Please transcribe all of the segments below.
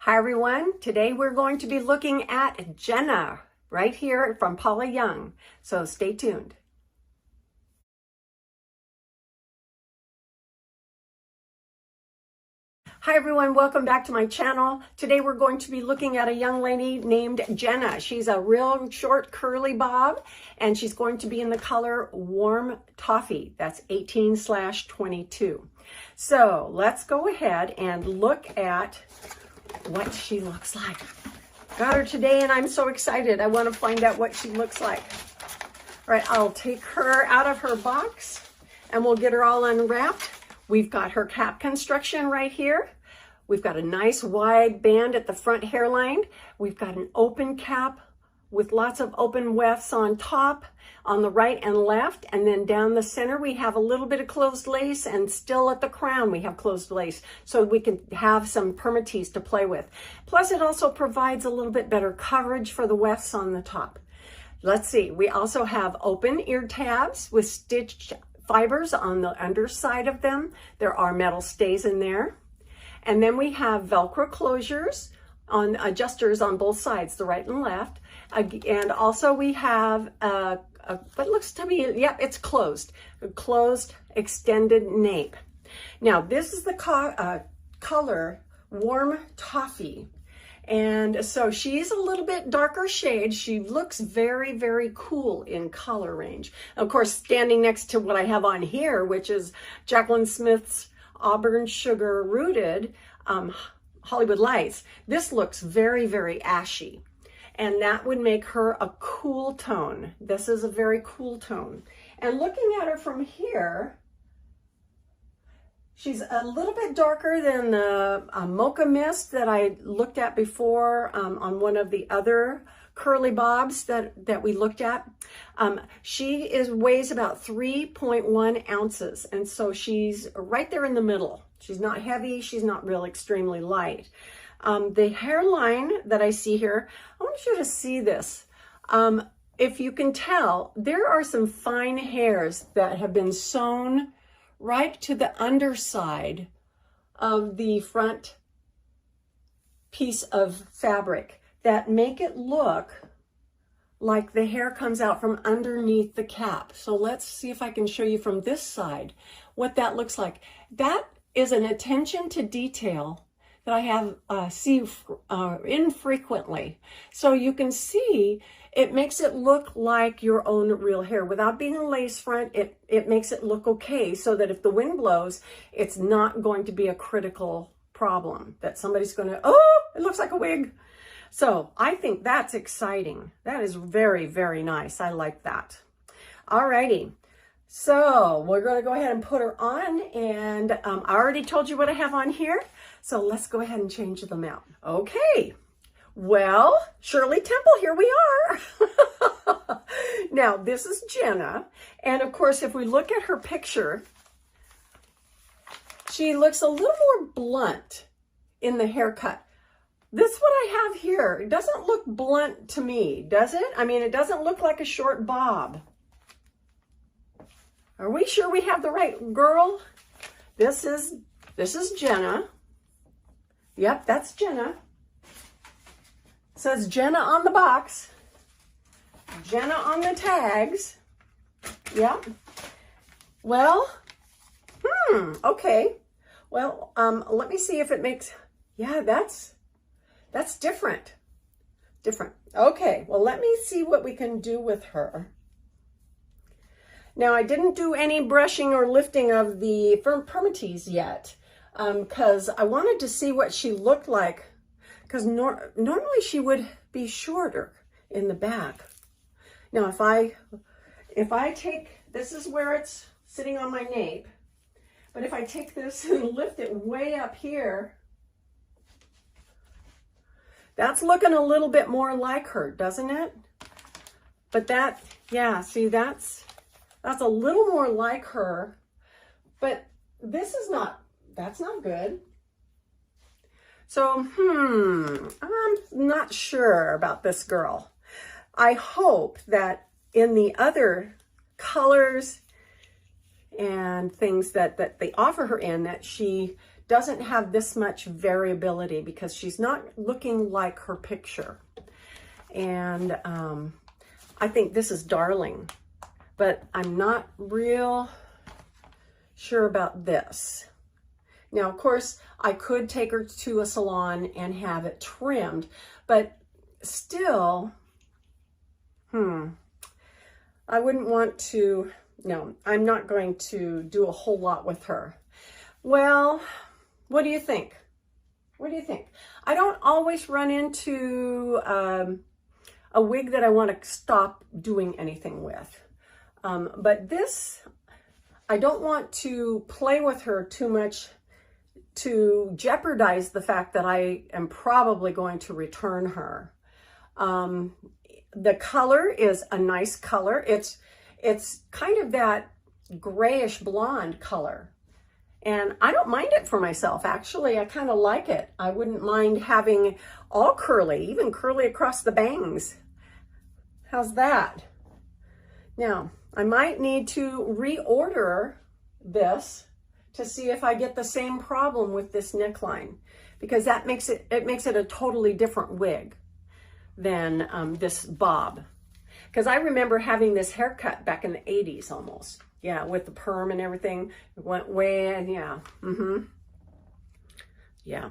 Hi everyone, today we're going to be looking at Jenna right here from Paula Young, so stay tuned. Hi everyone, welcome back to my channel. Today we're going to be looking at a young lady named Jenna. She's a real short curly bob and she's going to be in the color Warm Toffee. That's 18/22. So let's go ahead and look at what she looks like. Got her today and I'm so excited. I want to find out what she looks like. All right, I'll take her out of her box and we'll get her all unwrapped. We've got her cap construction right here. We've got a nice wide band at the front hairline. We've got an open cap with lots of open wefts on top, on the right and left, and then down the center we have a little bit of closed lace, and still at the crown we have closed lace, so we can have some permatease to play with. Plus it also provides a little bit better coverage for the wefts on the top. Let's see, we also have open ear tabs with stitched fibers on the underside of them. There are metal stays in there. And then we have Velcro closures on adjusters on both sides, the right and left. And also we have what looks to be, yep, it's closed. A closed extended nape. Now this is the color Warm Toffee. And so she's a little bit darker shade. She looks very, very cool in color range. Of course, standing next to what I have on here, which is Jaclyn Smith's Auburn Sugar Rooted Hollywood Lights. This looks very, very ashy. And that would make her a cool tone. This is a very cool tone. And looking at her from here, she's a little bit darker than the Mocha Mist that I looked at before on one of the other curly bobs that we looked at. She weighs about 3.1 ounces, and so she's right there in the middle. She's not heavy, she's not real extremely light. The hairline that I see here, I want you to see this. If you can tell, there are some fine hairs that have been sewn right to the underside of the front piece of fabric that make it look like the hair comes out from underneath the cap. So let's see if I can show you from this side what that looks like. That is an attention to detail that I have see infrequently. So you can see it makes it look like your own real hair. Without being a lace front, it makes it look okay, so that if the wind blows, it's not going to be a critical problem that somebody's going to, oh, it looks like a wig. So I think that's exciting. That is very, very nice. I like that. All righty. So we're going to go ahead and put her on, and I already told you what I have on here. So let's go ahead and change them out. Okay. Well, Shirley Temple, here we are. Now, this is Jenna. And of course, if we look at her picture, she looks a little more blunt in the haircut. This what I have here, it doesn't look blunt to me, does it? I mean, it doesn't look like a short bob. Are we sure we have the right girl? This is Jenna. Yep, that's Jenna. It says Jenna on the box. Jenna on the tags. Yep. Well, okay. Well, let me see if it makes, yeah, that's different. Different. Okay, well, let me see what we can do with her. Now, I didn't do any brushing or lifting of the permatease yet, because I wanted to see what she looked like, because normally she would be shorter in the back. Now, if I take, this is where it's sitting on my nape, but if I take this and lift it way up here, that's looking a little bit more like her, doesn't it? But that, yeah, see, that's a little more like her, but this is not, that's not good. So, I'm not sure about this girl. I hope that in the other colors and things that they offer her in, that she doesn't have this much variability because she's not looking like her picture. And I think this is darling, but I'm not real sure about this. Now, of course, I could take her to a salon and have it trimmed, but still, I wouldn't want to, no, I'm not going to do a whole lot with her. Well, what do you think? What do you think? I don't always run into a wig that I want to stop doing anything with. But this, I don't want to play with her too much to jeopardize the fact that I am probably going to return her. The color is a nice color. It's kind of that grayish blonde color. And I don't mind it for myself. Actually, I kind of like it. I wouldn't mind having all curly, even curly across the bangs. How's that? Now, I might need to reorder this to see if I get the same problem with this neckline, because that makes it a totally different wig than this bob. Because I remember having this haircut back in the 80s almost. Yeah, with the perm and everything. It went way, yeah. Yeah.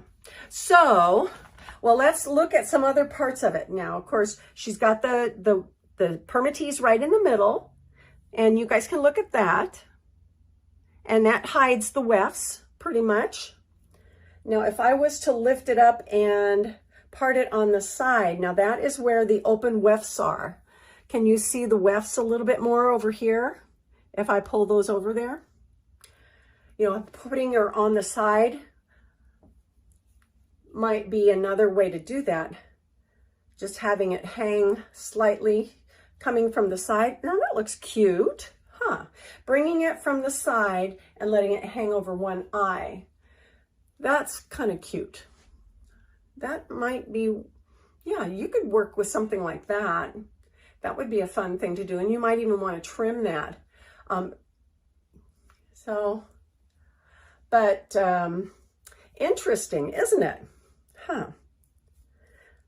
So, well, let's look at some other parts of it. Now, of course, she's got the permatease right in the middle. And you guys can look at that. And that hides the wefts pretty much. Now, if I was to lift it up and part it on the side, now that is where the open wefts are. Can you see the wefts a little bit more over here? If I pull those over there, you know, putting her on the side might be another way to do that. Just having it hang slightly, coming from the side. Now that looks cute, huh? Bringing it from the side and letting it hang over one eye. That's kind of cute. That might be, yeah, you could work with something like that. That would be a fun thing to do. And you might even want to trim that. Interesting, isn't it? Huh.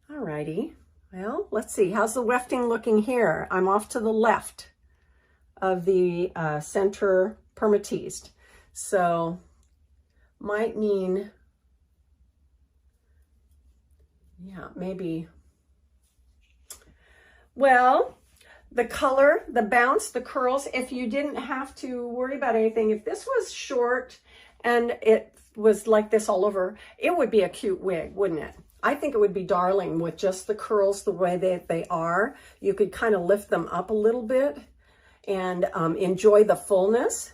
Alrighty. Well, let's see. How's the wefting looking here? I'm off to the left of the center permateased. So, might mean, yeah, maybe. Well, the color, the bounce, the curls, if you didn't have to worry about anything, if this was short and it was like this all over, it would be a cute wig, wouldn't it? I think it would be darling with just the curls the way that they are. You could kind of lift them up a little bit and enjoy the fullness.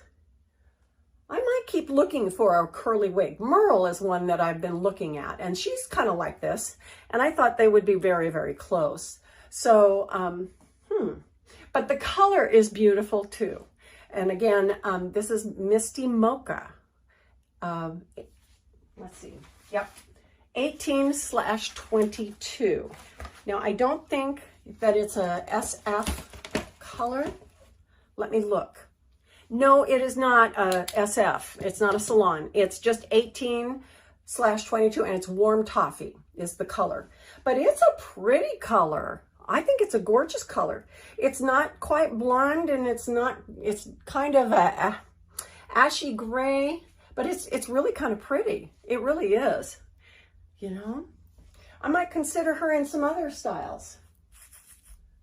I might keep looking for a curly wig. Merle is one that I've been looking at, and she's kind of like this, and I thought they would be very, very close. So, but the color is beautiful too. And again, this is Misty Mocha. Let's see. Yep. 18/22. Now, I don't think that it's a SF color. Let me look. No, it is not a SF. It's not a salon. It's just 18/22, and it's warm toffee is the color. But it's a pretty color. I think it's a gorgeous color. It's not quite blonde, and it's kind of a ashy gray, but it's really kind of pretty. It really is. You know, I might consider her in some other styles.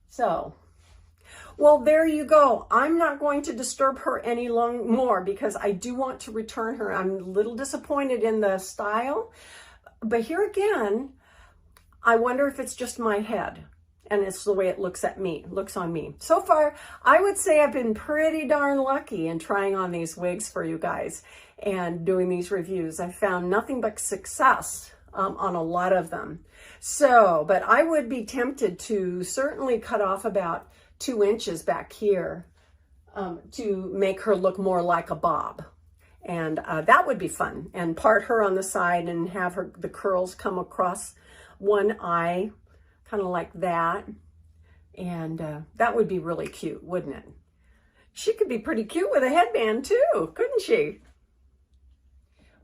So, well, there you go. I'm not going to disturb her any more because I do want to return her. I'm a little disappointed in the style, but here again, I wonder if it's just my head. And it's the way it looks on me. So far, I would say I've been pretty darn lucky in trying on these wigs for you guys and doing these reviews. I found nothing but success on a lot of them. So, but I would be tempted to certainly cut off about 2 inches back here to make her look more like a bob. And that would be fun. And part her on the side and have the curls come across one eye, kind of like that. And that would be really cute, wouldn't it? She could be pretty cute with a headband too, couldn't she?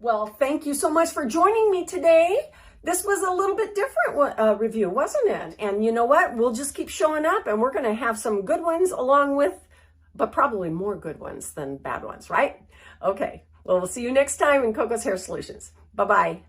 Well, thank you so much for joining me today. This was a little bit different review, wasn't it? And you know what? We'll just keep showing up and we're going to have some good ones along with, but probably more good ones than bad ones, right? Okay. Well, we'll see you next time in Coco's Hair Solutions. Bye-bye.